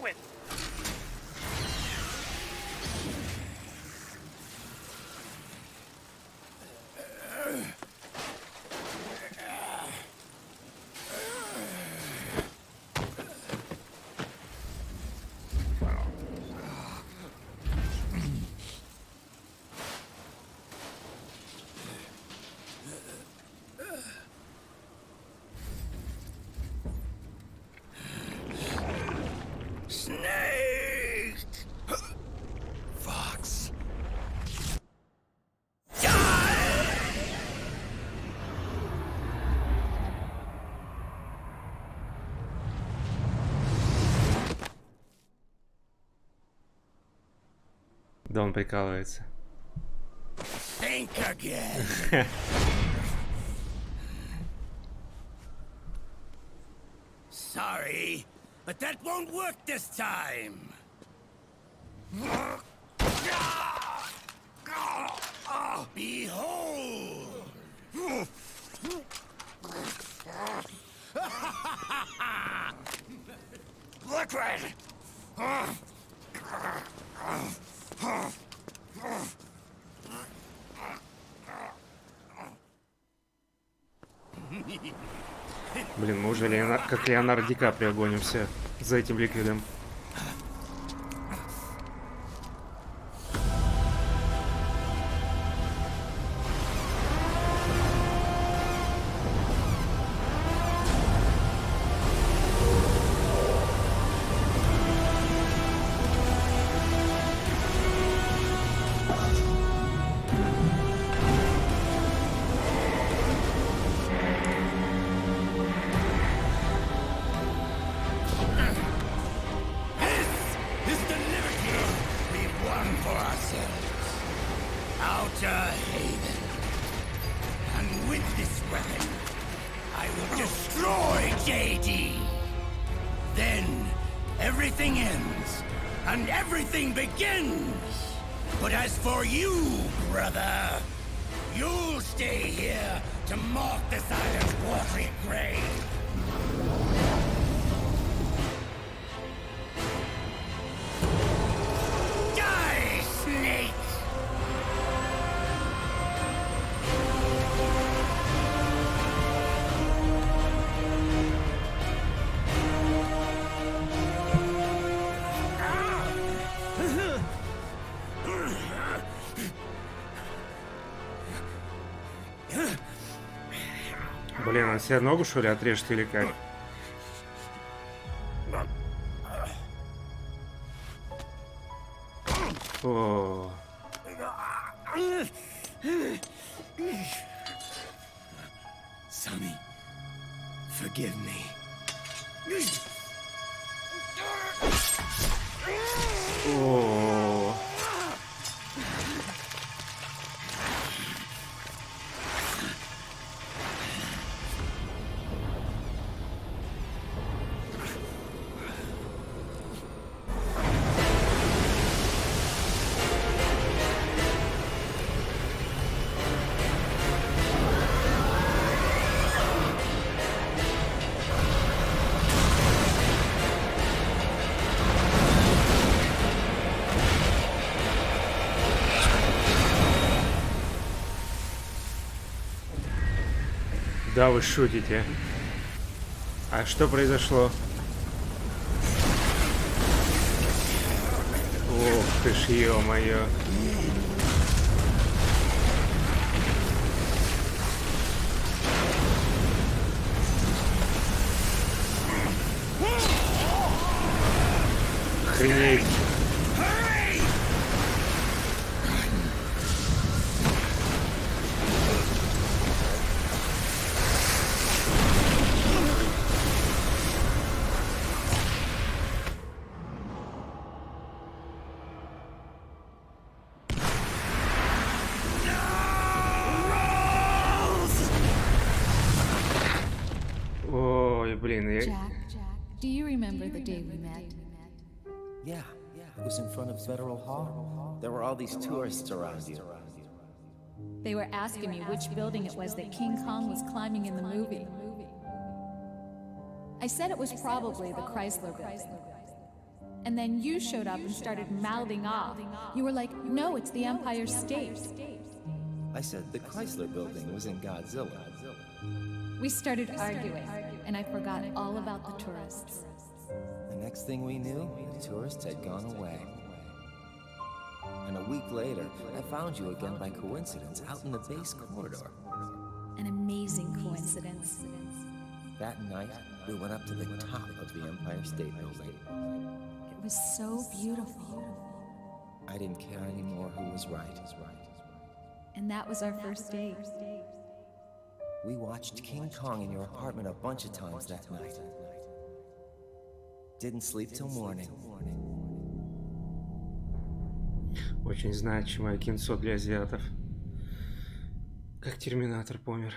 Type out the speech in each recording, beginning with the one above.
it! Да он прикалывается. Think again. Sorry, but that won't work this time. Behold! Liquid! Блин, мы уже как Леонардо Ди Каприо гонимся за этим ликвидом. Блин, он себе ногу, что ли, отрежет или как? О. Sonny, forgive me. О. Да, вы шутите. А что произошло? Ох ты ж, ё-моё. Охренеть. Ой, блин, я... Jack, do you remember the day we met? Yeah, it was in front of Federal Hall. There were all these tourists around you. They were asking me which building it was that King Kong was climbing in the movie. I said it was probably the Chrysler Building. And then you showed up and started mouthing off. You were like, no, it's the Empire State. I said the Chrysler Building was in Godzilla. We started arguing, and I forgot all about the tourists. The next thing we knew, the tourists had gone away. And a week later, I found you again by coincidence out in the base corridor. An amazing coincidence. That night, we went up to the top of the Empire State Building. It was so beautiful. I didn't care anymore who was right. And that was our first date. We watched King Kong in your apartment a bunch of times that night. Didn't sleep till morning. Очень значимое кинцо для азиатов. Как Терминатор помер.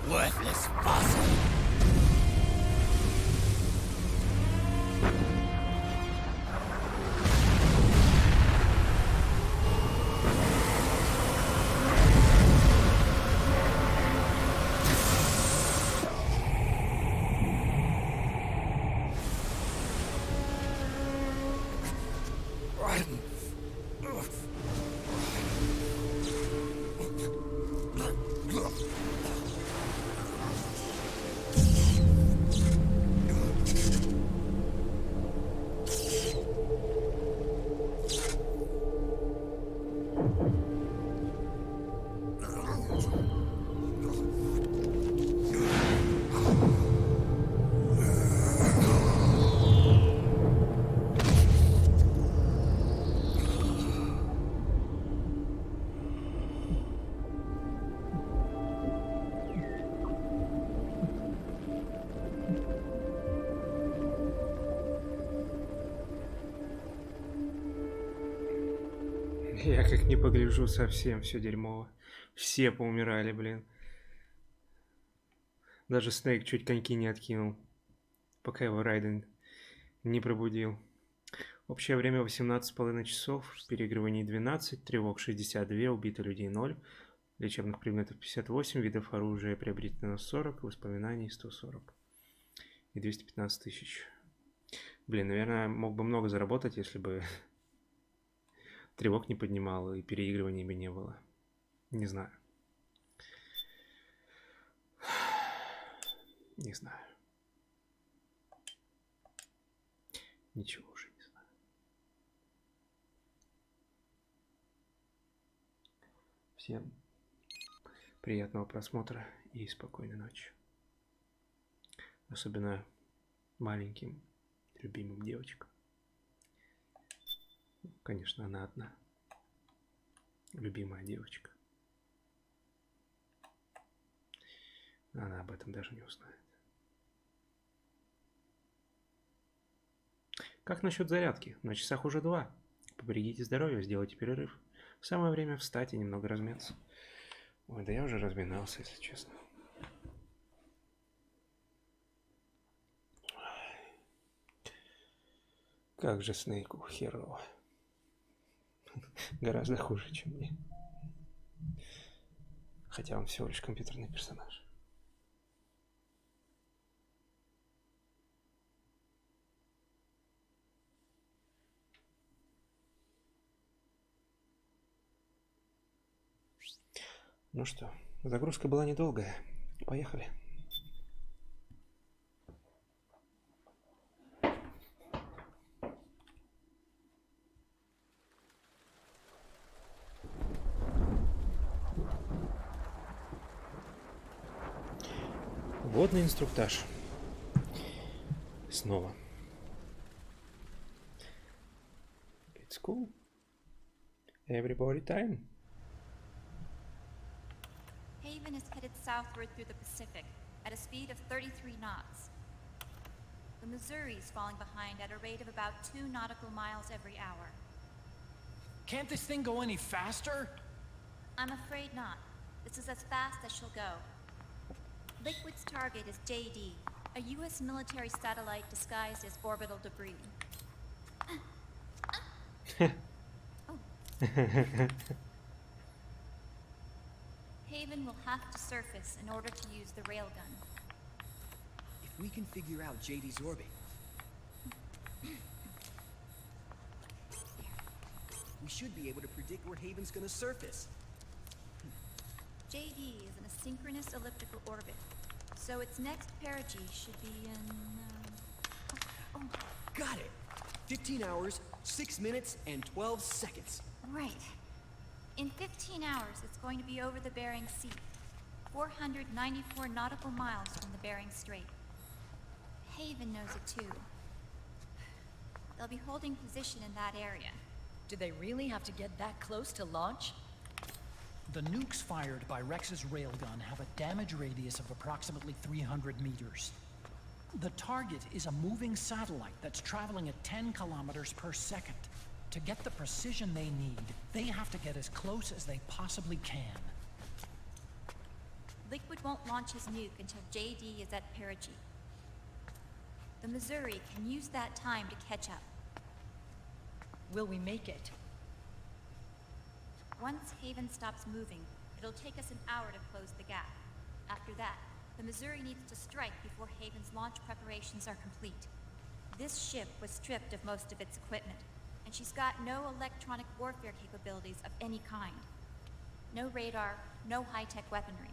Worthless fossil. Я как не погляжу, совсем все дерьмово. Все поумирали, блин. Даже Снейк чуть коньки не откинул, пока его Райден не пробудил. Общее время 18,5 часов, переигрываний 12, тревог 62, убито людей 0, лечебных предметов 58, видов оружия приобретено 40, воспоминаний 140 и 215 тысяч. Блин, наверное, мог бы много заработать, если бы тревог не поднимал и переигрываний бы не было. Не знаю. Не знаю. Ничего уже не знаю. Всем приятного просмотра и спокойной ночи. Особенно маленьким любимым девочкам. Конечно, она одна. Любимая девочка. Она об этом даже не узнает. Как насчет зарядки? На часах уже 2. Поберегите здоровье, сделайте перерыв. Самое время встать и немного размяться. Ой, да я уже разминался, если честно. Как же Снейку херово. Гораздо хуже, чем мне. Хотя он всего лишь компьютерный персонаж. Ну что, загрузка была недолгая. Поехали. Водный инструктаж. Снова. It's cool. Everybody time. Haven is headed southward through the Pacific at a speed of 33 knots. The Missouri is falling behind at a rate of about 2 nautical miles every hour. Can't this thing go any faster? I'm afraid not. This is as fast as she'll go. Liquid's target is JD, a U.S. military satellite disguised as orbital debris. Haven will have to surface in order to use the railgun. If we can figure out JD's orbit, we should be able to predict where Haven's gonna surface. JD is in a synchronous elliptical orbit, so its next perigee should be in... Got it! 15 hours, 6 minutes, and 12 seconds. Right. In 15 hours, it's going to be over the Bering Sea, 494 nautical miles from the Bering Strait. Haven knows it too. They'll be holding position in that area. Do they really have to get that close to launch? The nukes fired by Rex's railgun have a damage radius of approximately 300 meters. The target is a moving satellite that's traveling at 10 kilometers per second. To get the precision they need, they have to get as close as they possibly can. Liquid won't launch his nuke until JD is at perigee. The Missouri can use that time to catch up. Will we make it? Once Haven stops moving, it'll take us an hour to close the gap. After that, the Missouri needs to strike before Haven's launch preparations are complete. This ship was stripped of most of its equipment, and she's got no electronic warfare capabilities of any kind. No radar, no high-tech weaponry.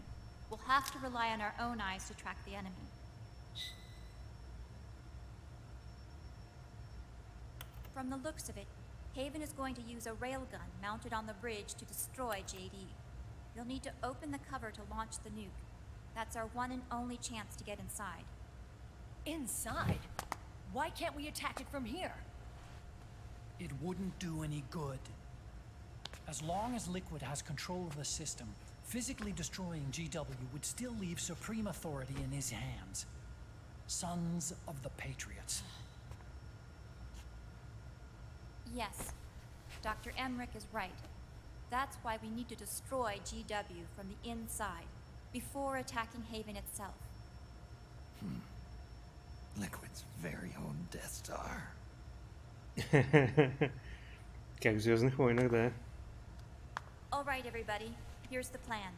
We'll have to rely on our own eyes to track the enemy. From the looks of it, Haven is going to use a railgun mounted on the bridge to destroy JD. You'll need to open the cover to launch the nuke. That's our one and only chance to get inside. Inside? Why can't we attack it from here? It wouldn't do any good. As long as Liquid has control of the system, physically destroying GW would still leave supreme authority in his hands. Sons of the Patriots. Yes, Dr. Emmerich is right. That's why we need to destroy GW from the inside, before attacking Haven itself. Liquid's very own Death Star. Как в «Звездных войнах», да. All right, everybody, here's the plan.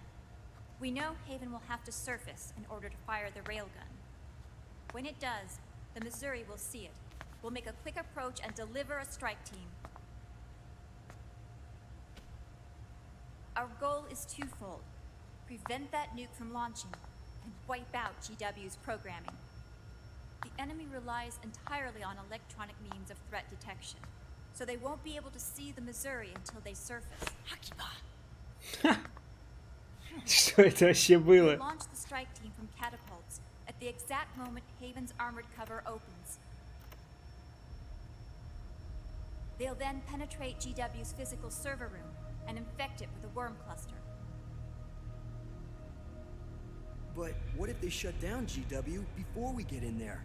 We know Haven will have to surface in order to fire the railgun. When it does, the Missouri will see it. We'll make a quick approach and deliver a strike team. Our goal is twofold. Prevent that nuke from launching, and wipe out GW's programming. The enemy relies entirely on electronic means of threat detection, so they won't be able to see the Missouri until they surface. Что это вообще We было? launch the strike team from catapults at the exact moment Haven's armored cover opens. They'll then penetrate GW's physical server room and infect it with a worm cluster. But what if they shut down GW before we get in there?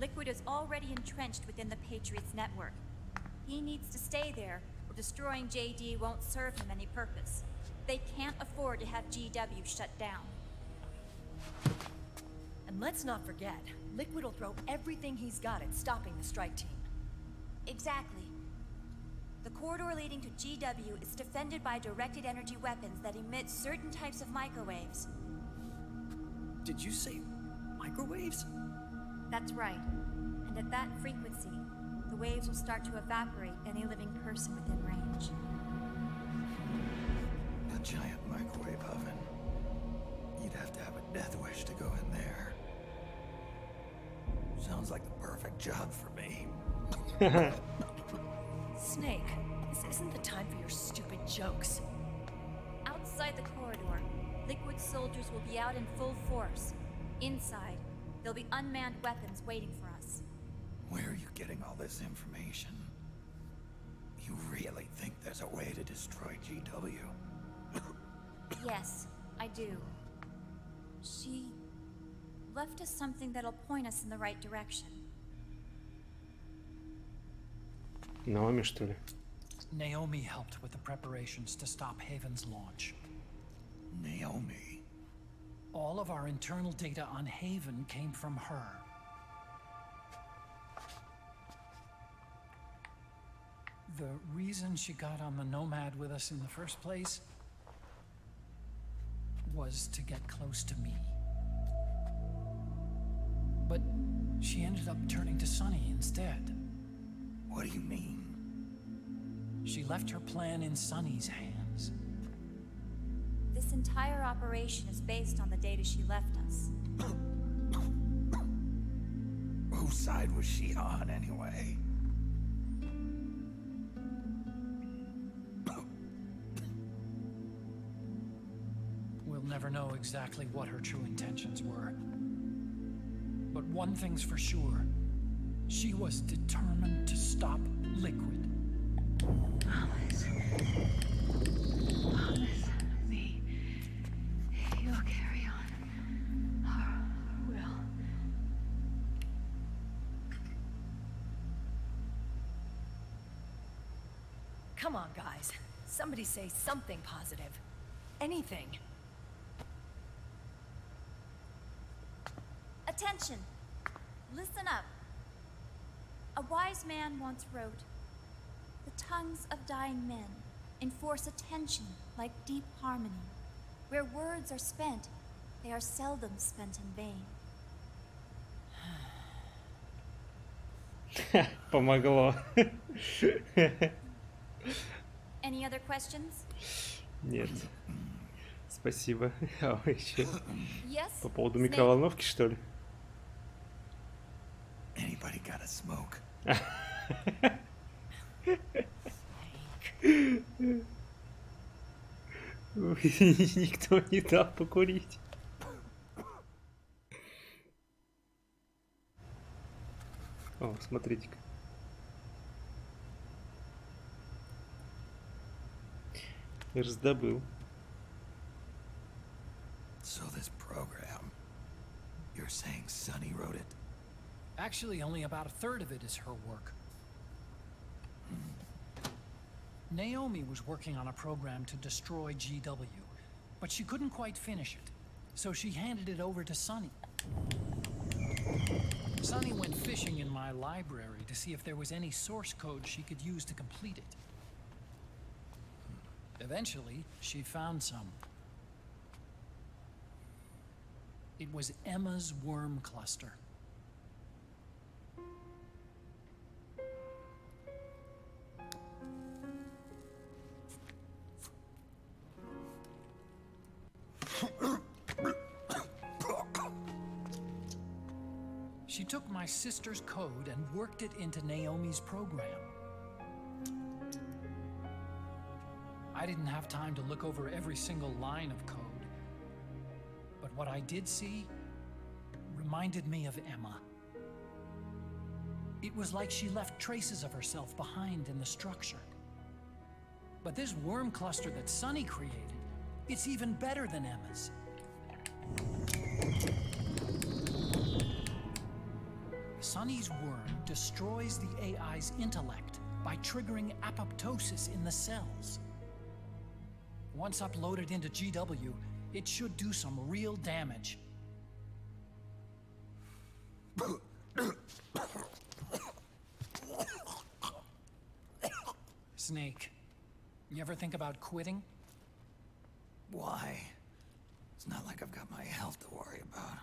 Liquid is already entrenched within the Patriots network. He needs to stay there, or destroying JD won't serve him any purpose. They can't afford to have GW shut down. And let's not forget, Liquid will throw everything he's got at stopping the strike team. Exactly. The corridor leading to GW is defended by directed energy weapons that emit certain types of microwaves. Did you say microwaves? That's right. And at that frequency, the waves will start to evaporate any living person within range. A giant microwave oven. You'd have to have a death wish to go in there. Sounds like the perfect job for me. Snake, this isn't the time for your stupid jokes. Outside the corridor, Liquid soldiers will be out in full force. Inside, there'll be unmanned weapons waiting for us. Where are you getting all this information? You really think there's a way to destroy GW? Yes, I do. She left us something that'll point us in the right direction. Наоми, что ли? Naomi helped with the preparations to stop Haven's launch. Naomi? All of our internal data on Haven came from her. The reason she got on the Nomad with us in the first place was to get close to me. But she ended up turning to Sunny instead. What do you mean? She left her plan in Sunny's hands. This entire operation is based on the data she left us. Whose side was she on, anyway? We'll never know exactly what her true intentions were. But one thing's for sure. She was determined to stop Liquid. Promise. Promise me. You'll carry on. Or will. Come on, guys. Somebody say something positive. Anything. Attention! Listen up. A wise man once wrote, "The tongues of dying men enforce attention like deep harmony. Where words are spent, they are seldom spent in vain." Помогло. Any other questions? Нет. Спасибо. А вы еще Yes? по поводу Snake? микроволновки, что ли? Anybody got a smoke? Никто не дал покурить. О, смотрите-ка. Раздобыл. So this program, you're saying Sunny wrote it? Actually, only about a third of it is her work. Naomi was working on a program to destroy GW, but she couldn't quite finish it, so she handed it over to Sunny. Sunny went fishing in my library to see if there was any source code she could use to complete it. Eventually, she found some. It was Emma's worm cluster. She took my sister's code and worked it into Naomi's program. I didn't have time to look over every single line of code, but what I did see reminded me of Emma. It was like she left traces of herself behind in the structure. But this worm cluster that Sunny created, it's even better than Emma's. Sunny's worm destroys the AI's intellect by triggering apoptosis in the cells. Once uploaded into GW, it should do some real damage. Snake, you ever think about quitting? Why? It's not like I've got my health to worry about.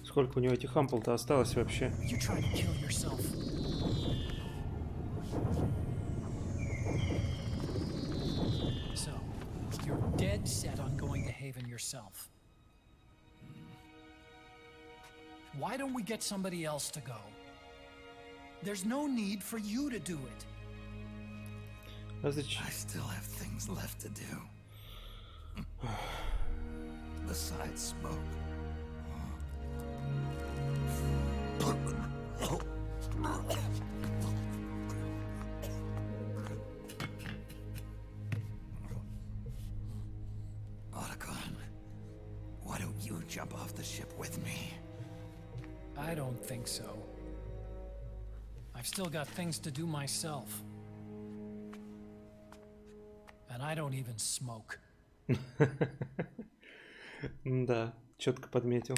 Сколько у него этих ампул-то осталось вообще? You trying to kill yourself. So, you're dead set on going to Haven yourself. Why don't we get somebody else to go? There's no need for you to do it. А зачем? I still have things left to do. Besides smoke. jump off the ship with me? I don't think so. I've still got things to do myself. And I don't even smoke. Да, четко подметил.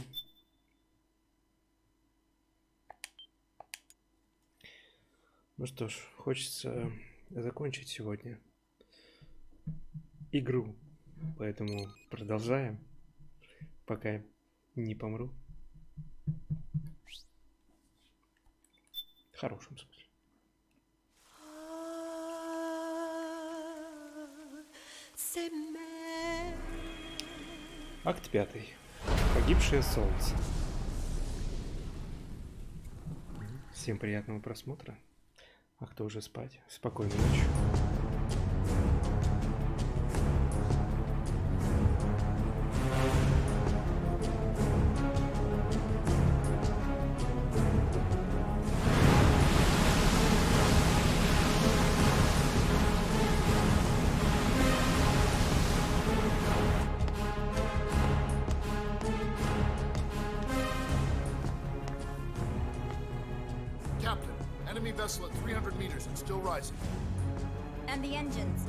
Ну что ж, хочется закончить сегодня игру, поэтому продолжаем, пока не помру. В хорошем смысле. Акт 5. Погибшее солнце. Всем приятного просмотра. А кто уже спать? Спокойной ночи. Captain, enemy vessel at 300 meters and still rising. And the engines.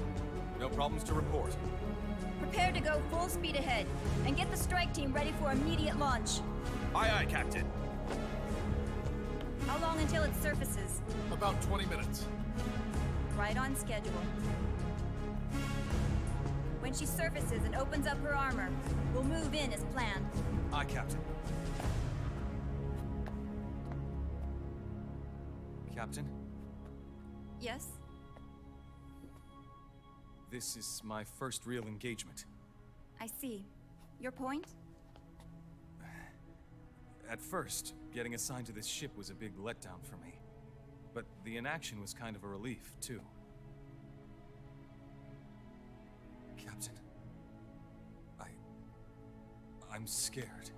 No problems to report. Prepare to go full speed ahead and get the strike team ready for immediate launch. Aye, aye, Captain. How long until it surfaces? About 20 minutes. Right on schedule. When she surfaces and opens up her armor, we'll move in as planned. Aye, Captain. Captain, Yes? this is my first real engagement. I see. Your point? At first, getting assigned to this ship was a big letdown for me. But the inaction was kind of a relief, too. Captain, I'm scared.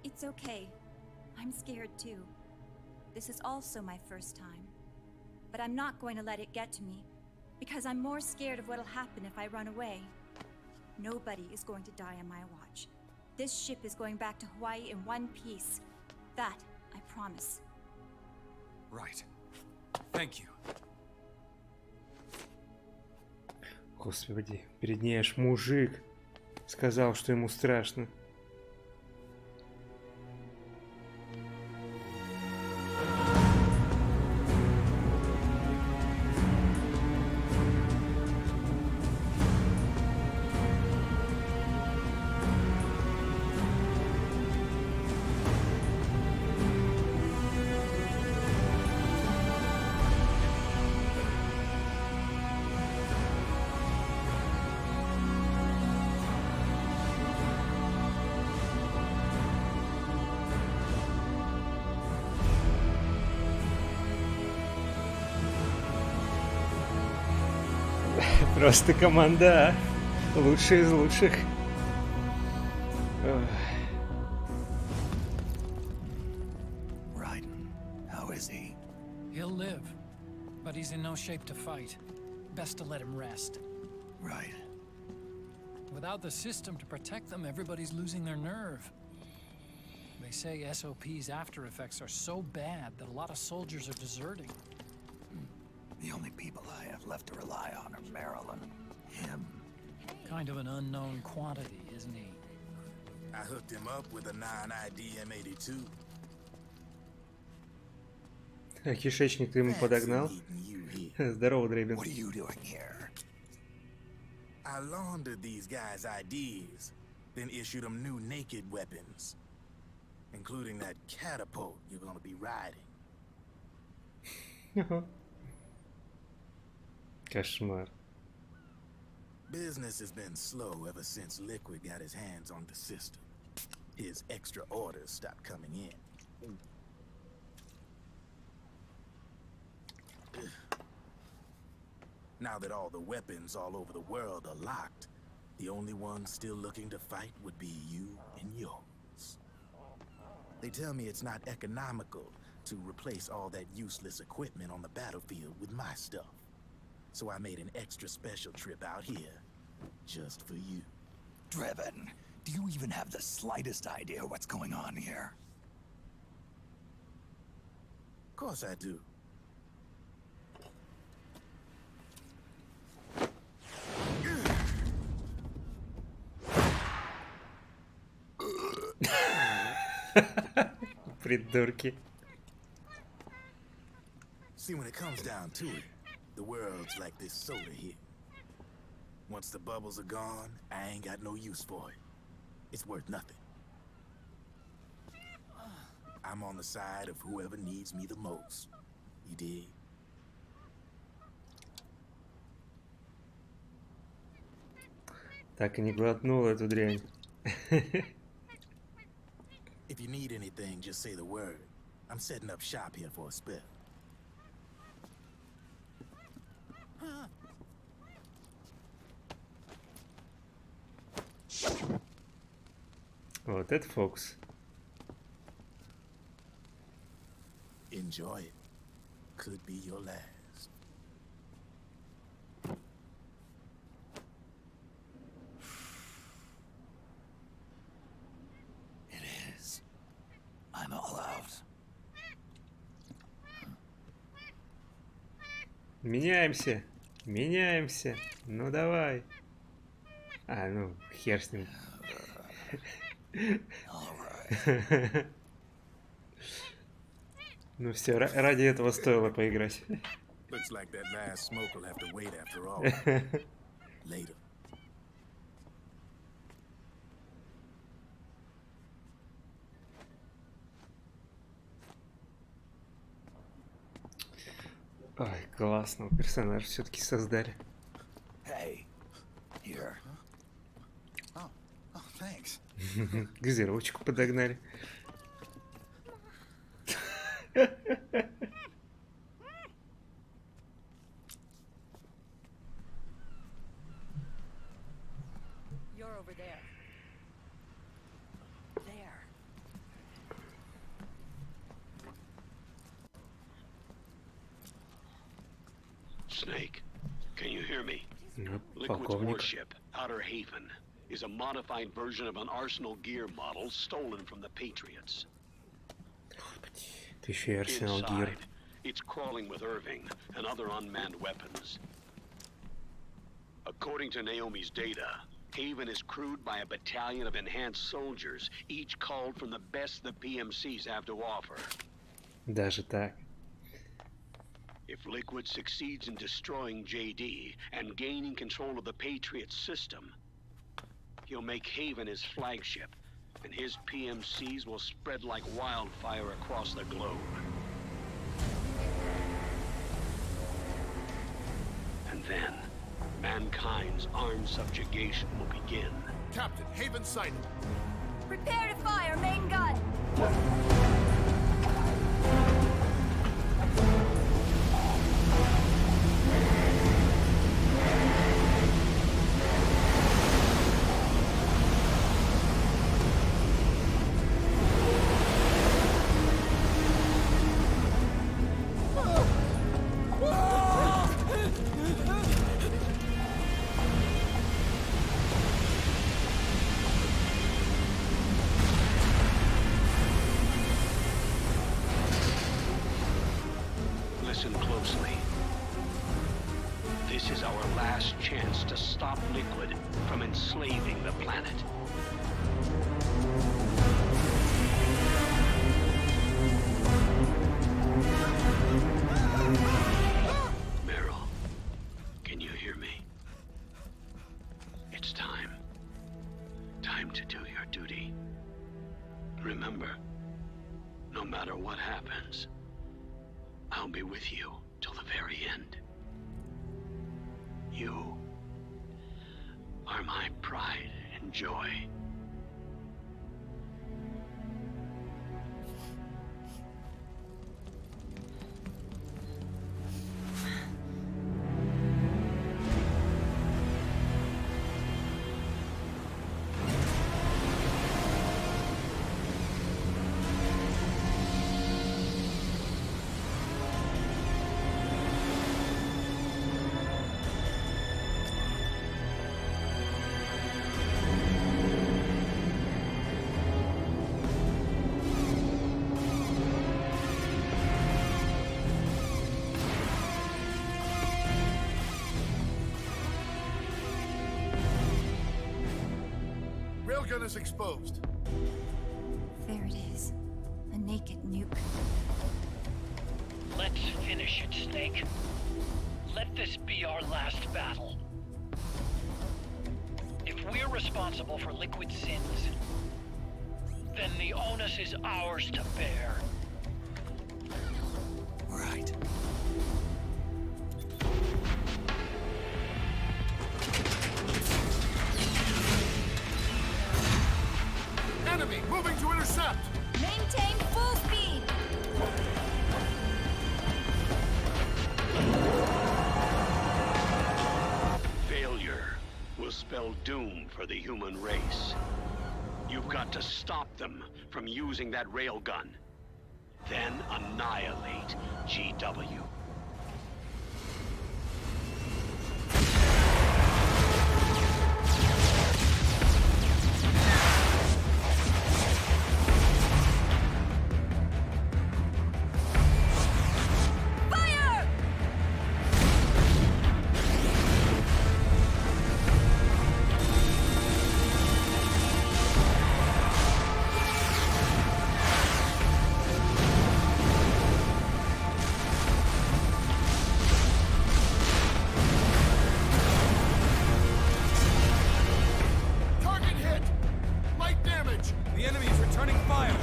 It's okay. I'm scared too. This is also my first time. But I'm not going to let it get to me, because I'm more scared of what'll happen if I run away. Nobody is going to die on my watch. This ship is going back to Hawaii in one piece. That, I promise. Right. Thank you. Господи, перед ней аж мужик сказал, что ему страшно. Просто команда, а? Лучшие из лучших. Raiden, how is he? He'll live, but he's in no shape to fight. Best to let him rest. Right. Without the system to protect them, everybody's losing their nerve. They say SOP's after effects are so bad that a lot of soldiers are deserting. The only people I have left to rely on are Marilyn, him. Kind of an unknown quantity, isn't he? I hooked him up with a 9ID M82. А кишечник ты ему подогнал? Здорово, Дрейбен. What are you doing here? I laundered these guys' IDs, then issued them new naked weapons, including that catapult you're gonna be riding. Кошмар. Business has been slow ever since Liquid got his hands on the system. His extra orders stopped coming in. Now that all the weapons all over the world are locked, the only ones still looking to fight would be you and yours. They tell me it's not economical to replace all that useless equipment on the battlefield with my stuff. So I made an extra special trip out here, just for you. Driven, Do you even have the slightest idea what's going on here? Of course I do. Придурки. See, when it comes down to it, the world's like this soda here. Once the bubbles are gone, I ain't got no use for it. It's worth nothing. I'm on the side of whoever needs me the most. You dig? Так и не глотнул эту дрянь. If you need anything, just say the word. I'm setting up shop here for a spell. Вот это фокус. Enjoy it. Could be your last. It is. I'm all out. Меняемся. Меняемся. Ну давай. А, ну, хер с ним. Ну все, ради этого стоило поиграть. Looks like that last smoke will have to wait after all. Later. Ой, классного персонажа все-таки создали. Hey, here. Oh, thanks. Газировочку подогнали. You're over there. There. Snake, can you hear me? Ну, Liquid's полковник. warship, Outer Haven, is a modified version of an Arsenal gear model stolen from the Patriots. Ты еще и Арсенал Гир. Inside, it's crawling with Irving and other unmanned weapons. According to Naomi's data, Haven is crewed by a battalion of enhanced soldiers, each called from the best the PMCs have to offer. Даже так. If Liquid succeeds in destroying JD and gaining control of the Patriots system, he'll make Haven his flagship, and his PMCs will spread like wildfire across the globe. And then, mankind's armed subjugation will begin. Captain, Haven sighted. Prepare to fire, main gun! Listen closely. This is our last chance to stop Liquid from enslaving the planet. Meryl, can you hear me? It's time. Time to do your duty. Remember, no matter what happens, I'll be with you till the very end. You are my pride and joy. railgun is exposed. There it is. A naked nuke. Let's finish it, Snake. Let this be our last battle. If we're responsible for Liquid's sins, then the onus is ours to bear. Right. Enemy moving to intercept! Maintain full speed! Failure will spell doom for the human race. You've got to stop them from using that railgun. Then annihilate GW. Fire! Target hit! Light damage! The enemy is returning fire!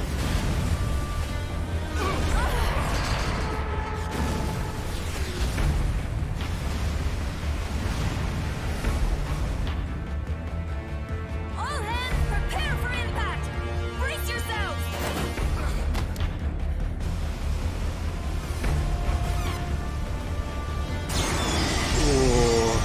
All hands prepare for impact! Brace yourselves! О,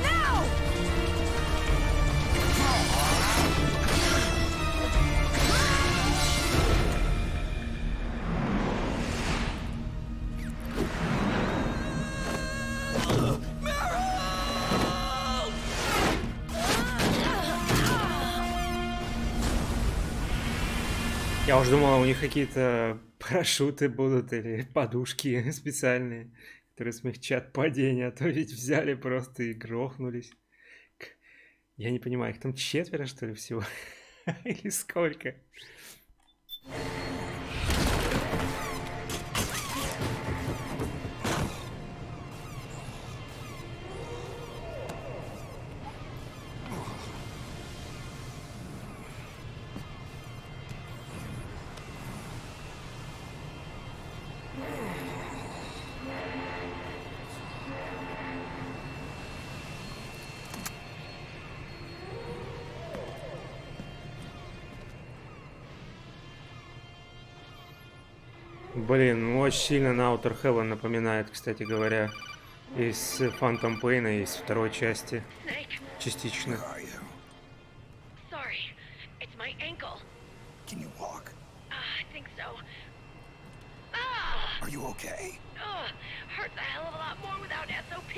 Now! я уже думал, у них какие-то парашюты будут или подушки специальные, которые смягчат падение, а то ведь взяли просто и грохнулись. Я не понимаю, их там 4, что ли, всего? Или сколько? Блин, ну очень сильно на Outer Heaven напоминает, кстати говоря, из Phantom Pain, из второй части. Snake, Частично. Where are you? sorry. It's my ankle. Can you walk? I think so. Ah! Are you okay? Ugh, hurts a hell of a lot more without SOP.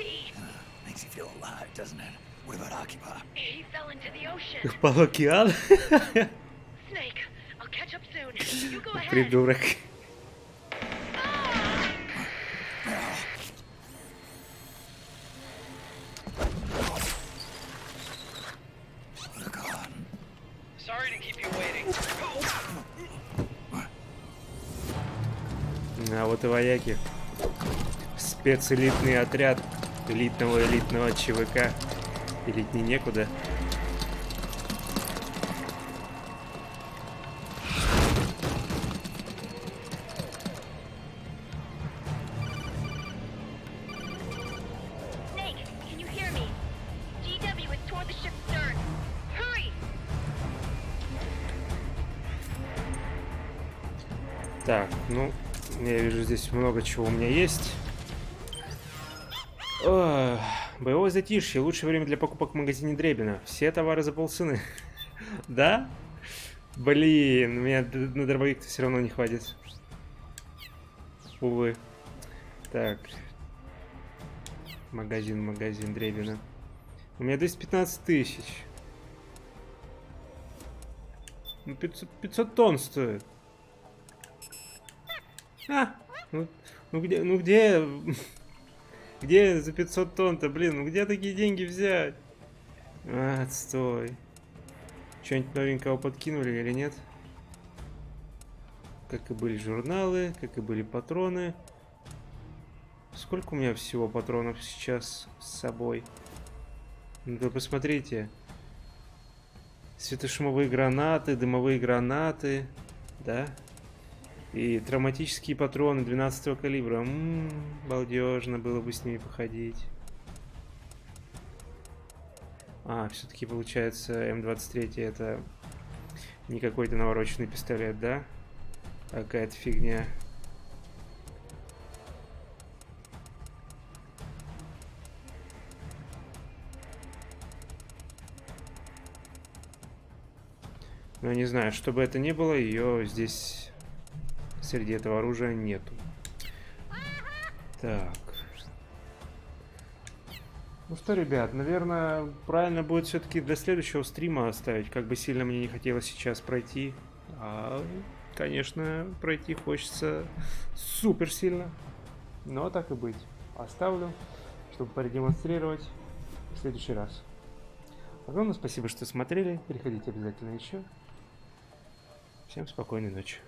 Makes you feel alive, doesn't it? What about Occupy? He fell into the ocean. Упал в океан? Snake, I'll catch up soon. You go ahead. Придурок. Sorry to keep you waiting. А вот и вояки. Спецэлитный отряд элитного ЧВК. Элитней некуда. Snake, can you hear me? GW is toward the ship's stern. Hurry! Так, ну, я вижу здесь много чего у меня есть. Боевое затишье. Лучшее время для покупок в магазине Дребина. Все товары за полцены. Да? Блин, у меня на дробовик-то все равно не хватит. Увы. Так. Магазин, древина. У меня 215 тысяч. Ну, 500 тонн стоит. Где за 500 тонн-то, блин, ну где такие деньги взять? Отстой. Что-нибудь новенького подкинули или нет? Как и были журналы, как и были патроны. Сколько у меня всего патронов сейчас с собой? Ну-ка посмотрите. Светошумовые гранаты, дымовые гранаты, да? И травматические патроны 12-го калибра. Балдежно было бы с ними походить. Все-таки получается М23 это не какой-то навороченный пистолет, да? А какая-то фигня. Но я не знаю, что бы это ни было, ее здесь среди этого оружия нету. Так. Ну что, ребят, наверное, правильно будет все-таки для следующего стрима оставить, как бы сильно мне не хотелось сейчас пройти. Конечно, пройти хочется супер сильно. Но так и быть. Оставлю, чтобы продемонстрировать в следующий раз. Огромное спасибо, что смотрели. Приходите обязательно еще. Всем спокойной ночи.